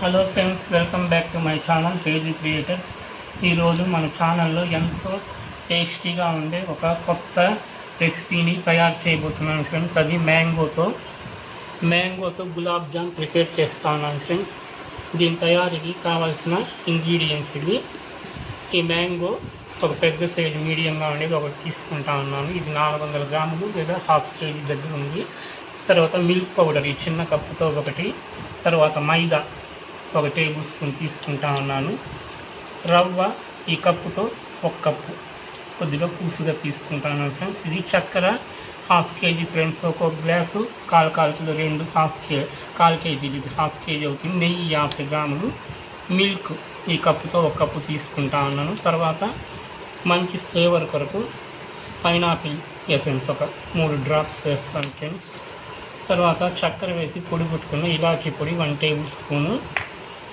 Hello friends, welcome back to my channel Teji creators. ఈరోజు మన ఛానల్లో ఎంతో టేస్టీగా ఉండే ఒక కొత్త రెసిపీని తయారు చేయబోతున్నాను ఫ్రెండ్స్. అది మ్యాంగోతో గులాబ్ జామ్ ప్రిపేర్ చేస్తా ఉన్నాను ఫ్రెండ్స్. దీని తయారీకి కావాల్సిన ఇంగ్రీడియంట్స్ ఇది. ఈ మ్యాంగో ఒక పెద్ద సైజు మీడియంగా ఉండేది ఒకటి తీసుకుంటా ఉన్నాను. ఇది 400 గ్రాములు లేదా హాఫ్ కేజీ దగ్గర ఉంది. తర్వాత మిల్క్ పౌడర్ ఈ చిన్న కప్పుతో ఒకటి, తర్వాత మైదా ఒక టేబుల్ స్పూన్ తీసుకుంటా ఉన్నాను. రవ్వ ఈ కప్పుతో 1 కప్పు కొద్దిగా పూసుగా తీసుకుంటాను ఫ్రెండ్స్. ఇది చక్కెర హాఫ్ కేజీ ఫ్రెండ్స్. ఒక్కొక్క glass call kilo 2 call KG, ఇది హాఫ్ కేజీ అవుతుంది. నెయ్యి 50 గ్రాములు, మిల్క్ ఈ కప్పుతో 1 కప్పు తీసుకుంటా ఉన్నాను. తర్వాత మంచి ఫ్లేవర్ కొరకు పైనాపిల్ ఎసెన్స్ ఒక 3 డ్రాప్స్ వేస్తాను ఫ్రెండ్స్. తర్వాత చక్కెర వేసి పొడి పెట్టుకున్న ఇలాచీ పొడి 1 table spoon,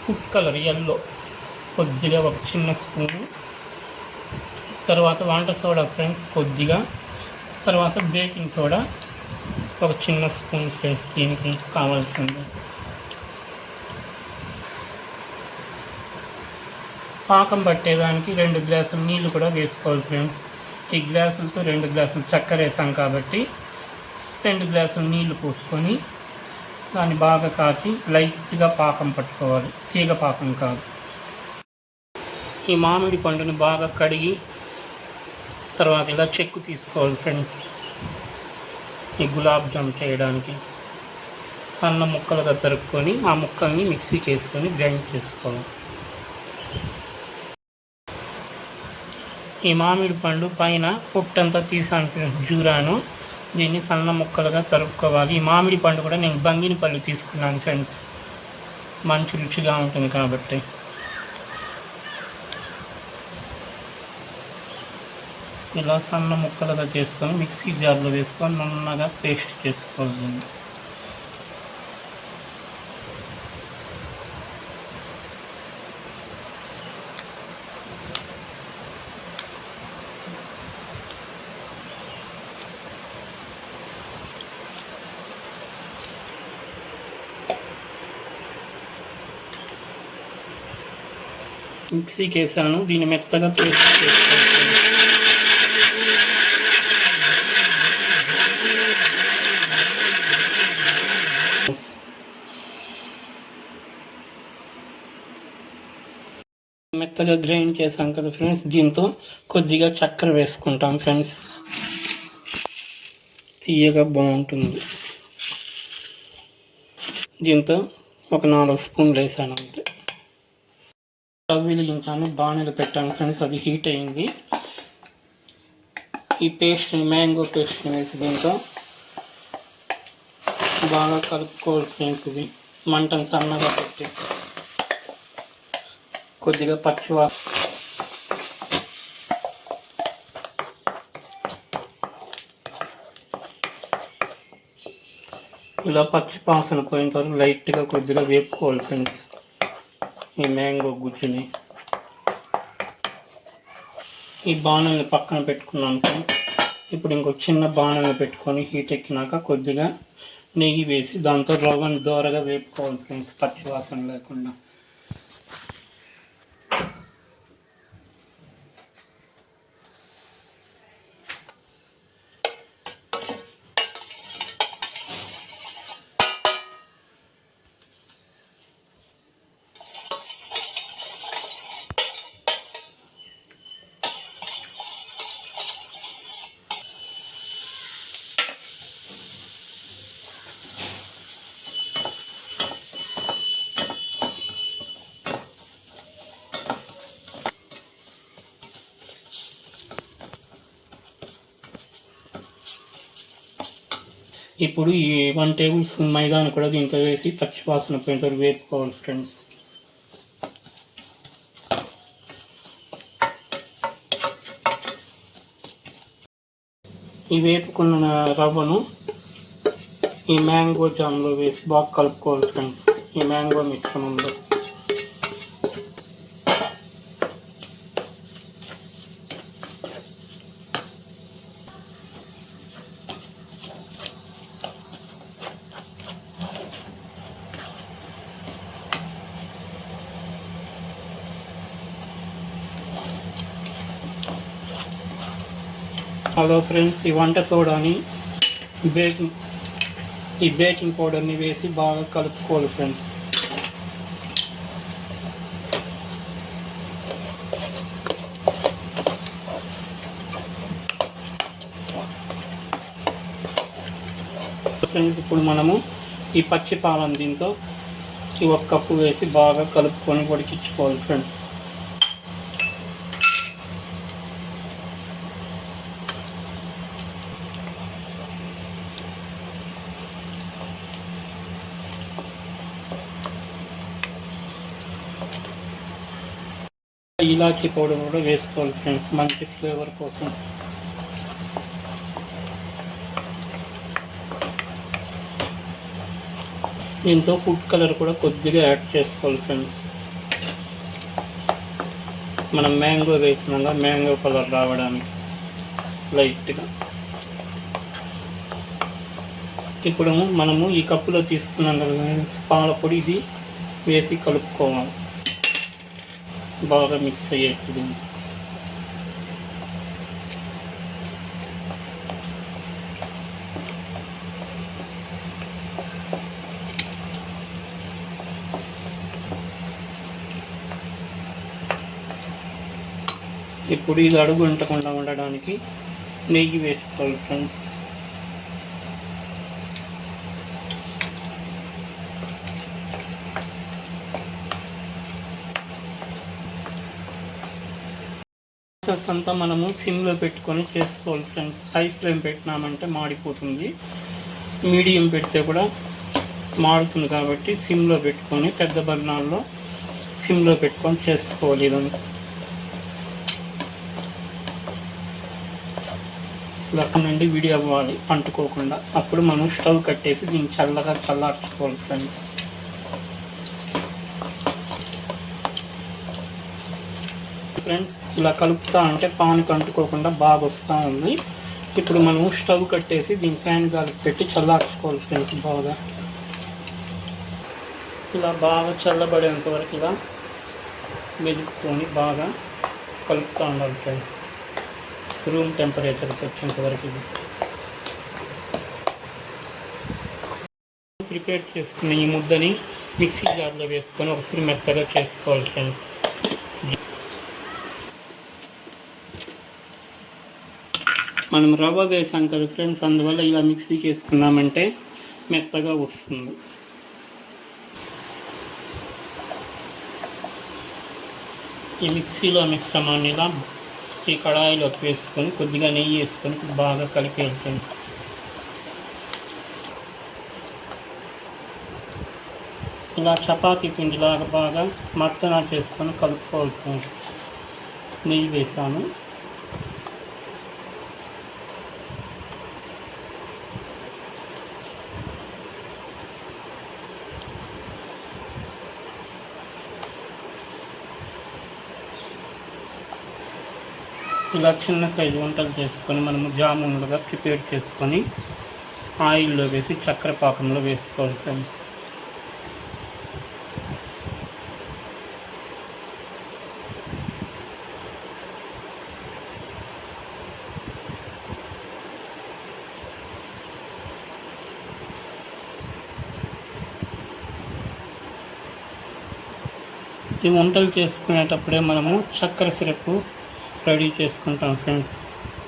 food colour yellow కొద్దిగా 1 చిన్న స్పూను, తర్వాత వంట సోడా ఫ్రెండ్స్ కొద్దిగా, తర్వాత బేకింగ్ సోడా 1 చిన్న స్పూన్ ఫ్రెండ్స్. దీనికి కావాల్సింది పాకం పట్టేదానికి 2 గ్లాసులు నీళ్ళు కూడా వేసుకోవాలి ఫ్రెండ్స్. ఈ గ్లాసులతో 2 గ్లాసులు చక్కెర వేసాం కాబట్టి 2 గ్లాసులు నీళ్లు పోసుకొని దాన్ని బాగా కాచి లైట్గా పాకం పట్టుకోవాలి, తీగ పాకం కాదు. ఈ మామిడి పండుని బాగా కడిగి తర్వాత ఇలా చెక్కు తీసుకోవాలి ఫ్రెండ్స్. ఈ గులాబ్ జామ్ చేయడానికి సన్న ముక్కలుగా తరుక్కొని ఆ ముక్కల్ని మిక్సీకి వేసుకొని గ్రైండ్ చేసుకోవాలి. ఈ మామిడి పండు పైన పొట్టంతా తీసాను ఫ్రెండ్స్, జూరాను. దీన్ని సన్న ముక్కలుగా తరుక్కోవాలి. ఈ మామిడి పండు కూడా నేను బంగినపల్లి తీసుకున్నాను ఫ్రెండ్స్, మంచి రుచిగా ఉంటుంది కాబట్టి. ఇలా సన్న ముక్కలుగా చేసుకొని మిక్సీ జార్లో వేసుకొని నున్నగా పేస్ట్ చేసుకోవాలి. మిక్సీకి వేసాను, దీన్ని మెత్తగా పేస్ట్ చేసుకోవాలి. మెత్తగా గ్రైండ్ చేసాం కదా ఫ్రెండ్స్, దీంతో కొద్దిగా చక్కెర వేసుకుంటాం ఫ్రెండ్స్, తీయగా బాగుంటుంది. దీంతో ఒక 4 స్పూన్లు వేసాను అంతే. స్టవ్ వెలిగించాను, బాణలు పెట్టాను ఫ్రెండ్స్, అది హీట్ అయింది. ఈ మ్యాంగో పేస్ట్ని వేసి దీంతో బాగా కలుపుకోవాలి ఫ్రెండ్స్. ఇది మంటను సన్నగా పెట్టి కొద్దిగా ఇలా పచ్చి వాసన పోయిన తర్వాత లైట్గా కొద్దిగా వేపుకోవాలి ఫ్రెండ్స్. ఈ మ్యాంగో గుజ్జుని ఈ బాణల్ని పక్కన పెట్టుకున్నాను ఫ్రెండ్స్. ఇప్పుడు ఇంకొక చిన్న బాణల్ని పెట్టుకొని హీట్ ఎక్కినాక కొద్దిగా నెయ్యి వేసి దాంతో రవ్వని దోరగా వేపుకోవాలి ఫ్రెండ్స్, పచ్చి వాసన లేకుండా. ఇప్పుడు ఈ 1 టేబుల్ స్పూన్ మైదాను కూడా దీంతో వేసి పచ్చివాసన పోయిన వేపుకోవాలి ఫ్రెండ్స్. ఈ వేపుకున్న రవ్వను ఈ మ్యాంగో జామ్లో వేసి బాగా కలుపుకోవాలి ఫ్రెండ్స్. ఈ మ్యాంగో మిశ్రమంలో హలో ఫ్రెండ్స్, ఈ వంట సోడాని బేకింగ్ బేకింగ్ పౌడర్ని వేసి బాగా కలుపుకోవాలి ఫ్రెండ్స్. ఫ్రెండ్స్, ఇప్పుడు మనము ఈ పచ్చి పాలను దీంతో ఈ 1 కప్పు వేసి బాగా కలుపుకొని ఉడికించుకోవాలి ఫ్రెండ్స్. ఇలాచీ పౌడర్ కూడా వేసుకోవాలి ఫ్రెండ్స్, మంచి ఫ్లేవర్ కోసం. దీంతో ఫుడ్ కలర్ కూడా కొద్దిగా యాడ్ చేసుకోవాలి ఫ్రెండ్స్. మనం మ్యాంగో వేసినాక మ్యాంగో కలర్ రావడానికి లైట్గా. ఇప్పుడు మనము ఈ కప్పులో తీసుకున్నాం కదా పాల పొడి, ఇది వేసి కలుపుకోవాలి బాగా మిక్స్ అయ్యేది. ఇప్పుడు ఇది అడుగు అంటకుండా ఉండడానికి నెయ్యి వేసుకోవాలి ఫ్రెండ్స్. ప్రాసెస్ అంతా మనము సిమ్లో పెట్టుకొని చేసుకోవాలి ఫ్రెండ్స్. హై ఫ్లేమ్ పెట్టినామంటే మాడిపోతుంది, మీడియం పెడితే కూడా మాడుతుంది. కాబట్టి సిమ్లో పెట్టుకొని పెద్ద బర్నర్లో సిమ్లో పెట్టుకొని చేసుకోవాలి. ఇదంతా అక్కడ నుండి విడి అవ్వాలి అంటుకోకుండా. అప్పుడు మనం స్టవ్ కట్టేసి దీన్ని చల్లార్చుకోవాలి ఫ్రెండ్స్. ఇలా కలుపుతా అంటే పాన్కి అంటుకోకుండా బాగా వస్తూ ఉంది. ఇప్పుడు మనం స్టవ్ కట్టేసి దీన్ని ఫ్యాన్ గాలికి పెట్టి చల్లార్చుకోవాలి ఫ్రెండ్స్. బాగా ఇలా బాగా చల్లబడేంత వరకు ఇలా మెదుపుకొని బాగా కలుపుతూ ఉండాలి ఫ్రెండ్స్. రూమ్ టెంపరేచర్కి వచ్చేంత వరకు ఇది ప్రిపేర్ చేసుకున్న ఈ ముద్దని మిక్సీ జార్లో వేసుకొని ఒకసారి మెత్తగా చేసుకోవాలి ఫ్రెండ్స్. మనం రవ్వ వేసాం కదా ఫ్రెండ్స్, అందువల్ల ఇలా మిక్సీకి వేసుకున్నామంటే మెత్తగా వస్తుంది. ఈ మిక్సీలో మిశ్రమాన్ని ఇలా ఈ కడాయిలోకి వేసుకొని కొద్దిగా నెయ్యి వేసుకొని బాగా కలిపేయాలి ఫ్రెండ్స్. ఇలా చపాతీ పిండిలాగా బాగా మత్తనా చేసుకొని కలుపుకోవాలి ఫ్రెండ్స్. నెయ్యి వేసాను. ఇలా చిన్న సైజు వంటలు చేసుకొని మనము జామున్లుగా ప్రిపేర్ చేసుకొని ఆయిల్లో వేసి చక్కెర పాకంలో వేసుకోవాలి ఫ్రెండ్స్. ఈ వంటలు చేసుకునేటప్పుడే మనము చక్కెర సిరప్ రెడీ చేసుకుంటాం ఫ్రెండ్స్,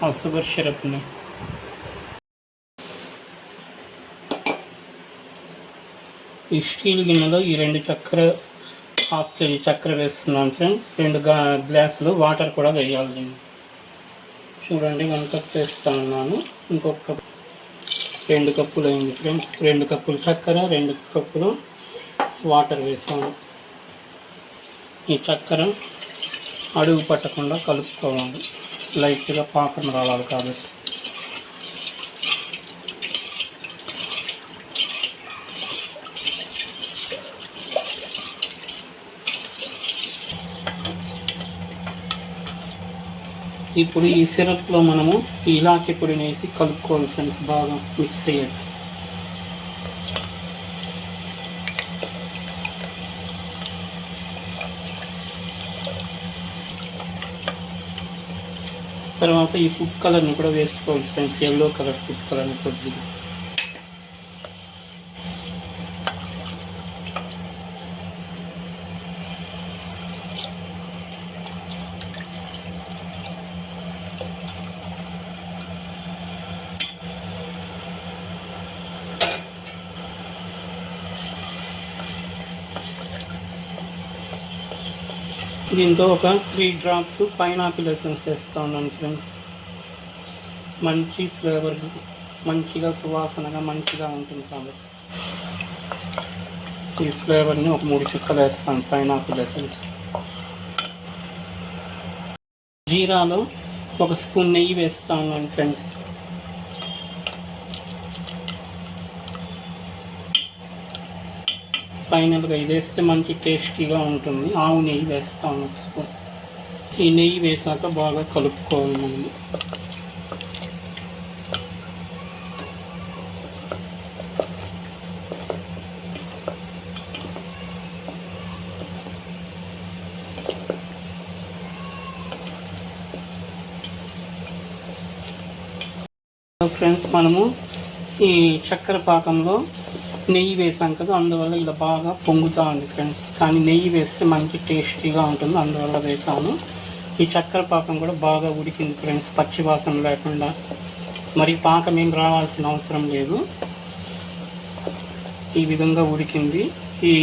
ఆ షుగర్ సిరప్ని. ఈ స్టీల్ గిన్నెలో ఈ 2 చక్కెర, హాఫ్ కేజీ చక్కెర వేస్తున్నాను ఫ్రెండ్స్. 2 గ్లాసులు వాటర్ కూడా వేయాలి. చూడండి, 1 కప్ వేస్తా ఉన్నాను. ఇంకొక కప్, 2 కప్పులు అయింది ఫ్రెండ్స్. 2 కప్పులు చక్కెర, 2 కప్పులు వాటర్ వేసాను. ఈ చక్కెర అడుగు పట్టకుండా కలుపుకోవాలి, లైట్గా పాకం రావాలి కాబట్టి. ఇప్పుడు ఈ సిరప్లో మనము ఇలాచీ పొడిని వేసి కలుపుకోవాలి ఫ్రెండ్స్, బాగా మిక్స్ అయ్యాలి. తర్వాత ఈ ఫుడ్ కలర్ని కూడా వేసుకోవాలి ఫ్రెండ్స్, ఎల్లో కలర్ ఫుడ్ కలర్ని కొద్దిగా. దీంతో ఒక 3 drops పైనాపిల్ ఎసెన్స్ వేస్తూ ఉన్నాను ఫ్రెండ్స్. మంచి ఫ్లేవర్, మంచిగా సువాసనగా మంచిగా ఉంటుంది కాబట్టి ఈ ఫ్లేవర్ని ఒక 3 చుక్కలు వేస్తాను పైనాపిల్ ఎసెన్స్. జీరాలో 1 స్పూన్ నెయ్యి వేస్తూ ఉన్నాను ఫ్రెండ్స్. ఫైనల్గా ఇది వేస్తే మంచి టేస్టీగా ఉంటుంది. ఆవు నెయ్యి వేస్తాను 1 స్పూన్. ఈ నెయ్యి వేసాక బాగా కలుపుకోవాలి మనం. ఫ్రెండ్స్, మనము ఈ చక్కెర పాకంలో నెయ్యి వేసాం కదా, అందువల్ల ఇలా బాగా పొంగుతూ ఉంది ఫ్రెండ్స్. కానీ నెయ్యి వేస్తే మంచి టేస్టీగా ఉంటుంది, అందువల్ల వేసాను. ఈ చక్కెర పాకం కూడా బాగా ఉడికింది ఫ్రెండ్స్, పచ్చి వాసన లేకుండా. మరి పాకం ఏం రావాల్సిన అవసరం లేదు, ఈ విధంగా ఉడికింది. ఈ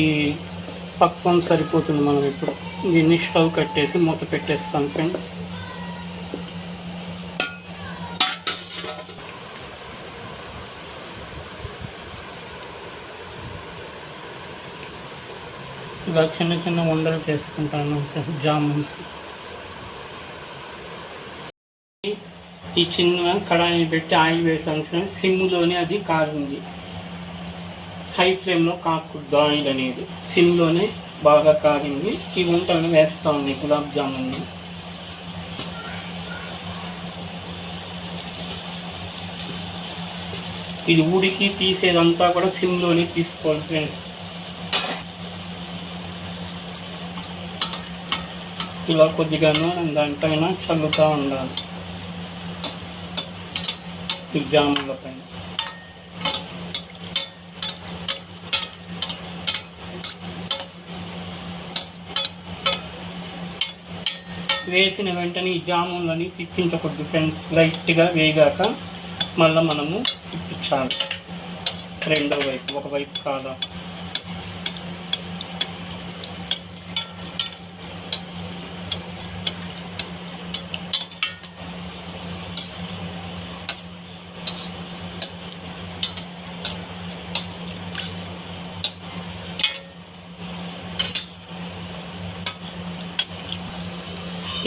పక్వం సరిపోతుంది. మనం ఇప్పుడు దీన్ని స్టవ్ కట్టేసి మూత పెట్టేస్తాం ఫ్రెండ్స్. ఇలా చిన్న చిన్న ఉండలు చేసుకుంటాను జామున్స్. ఈ చిన్న కడాయిని పెట్టి ఆయిల్ వేసాను ఫ్రెండ్స్. సిమ్లోనే అది కాగింది, హై ఫ్లేమ్లో కాకూడదు. ఆయిల్ అనేది సిమ్లోనే బాగా కాగింది. ఈ వంటలను వేస్తూ ఉంది గులాబ్ జామున్ని. ఇది ఉడికి తీసేదంతా కూడా సిమ్లోనే తీసుకోవాలి ఫ్రెండ్స్. ఇలా కొద్దిగాను దానిపైన చల్లుతూ ఉండాలి ఈ జాముల పైన. వేసిన వెంటనే ఈ జాములని తిప్పించకూడదు ఫ్రెండ్స్. లైట్గా వేగాక మళ్ళీ మనము తిప్పించాలి రెండో వైపు, ఒకవైపు కాదా.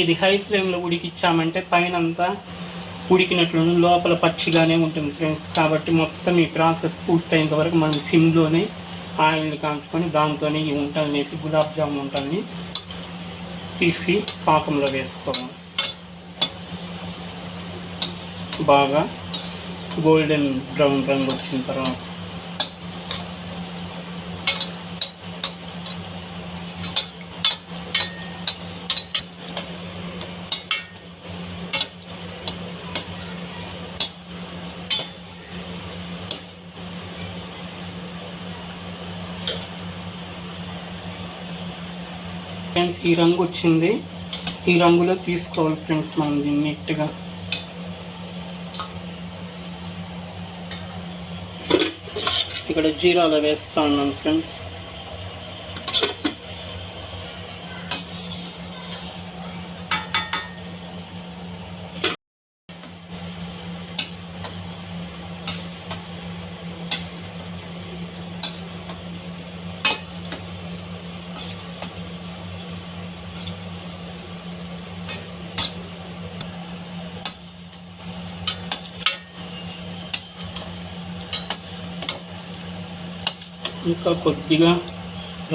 ఇది హై ఫ్లేమ్లో ఉడికిచ్చామంటే పైన అంతా ఉడికినట్లు లోపల పచ్చిగానే ఉంటుంది ఫ్రెండ్స్. కాబట్టి మొత్తం ఈ ప్రాసెస్ పూర్తయినంత వరకు మనం సిమ్లోనే ఆయిల్ని కాంచుకొని దాంతోనే ఈ వంటలు వేసి గులాబ్ జామ్ వంటల్ని తీసి పాకంలో వేసుకోవాలి. బాగా గోల్డెన్ బ్రౌన్ రంగు వచ్చిన తర్వాత ఫ్రెండ్స్ ఈ రంగు వచ్చింది. ఈ రంగులో తీసుకోవాలి ఫ్రెండ్స్ మనం దీన్ని నీట్గా. ఇక్కడ జీరాలో వేస్తా ఉన్నాను ఫ్రెండ్స్. ఇంకా కొద్దిగా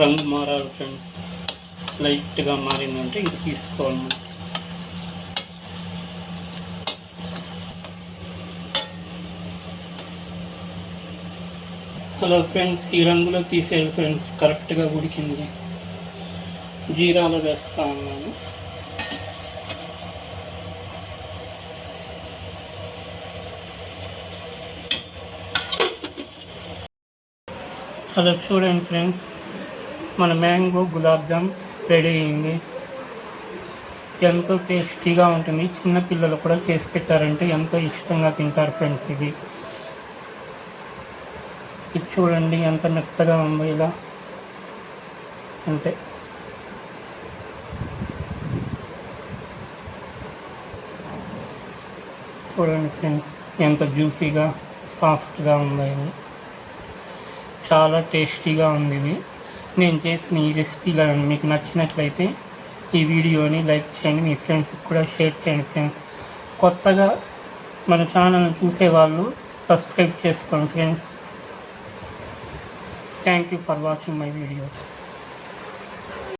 రంగు మారాలి ఫ్రెండ్స్. లైట్గా మారిందంటే ఇంకా తీసుకోవాలి. హలో ఫ్రెండ్స్, ఈ రంగులో తీసేయాలి ఫ్రెండ్స్. కరెక్ట్గా ఉడికింది. జీరాలో వేస్తా ఉన్నాను. అలా చూడండి ఫ్రెండ్స్, మన మ్యాంగో గులాబ్ జామ్ రెడీ అయింది. ఎంతో టేస్టీగా ఉంటుంది. చిన్నపిల్లలు కూడా చేసి పెట్టారంటే ఎంతో ఇష్టంగా తింటారు ఫ్రెండ్స్. ఇది చూడండి ఎంత మెత్తగా ఉందో. ఇలా అంటే చూడండి ఫ్రెండ్స్, ఎంత జ్యూసీగా సాఫ్ట్గా ఉందో. ఇది చాలా టేస్టీగా ఉంది. ఇది నేను చేసిన ఈ రెసిపీలను మీకు నచ్చినట్లయితే ఈ వీడియోని లైక్ చేయండి, మీ ఫ్రెండ్స్కి కూడా షేర్ చేయండి ఫ్రెండ్స్. కొత్తగా మన ఛానల్ని చూసేవాళ్ళు సబ్స్క్రైబ్ చేసుకోండి friends. Thank you for watching my videos.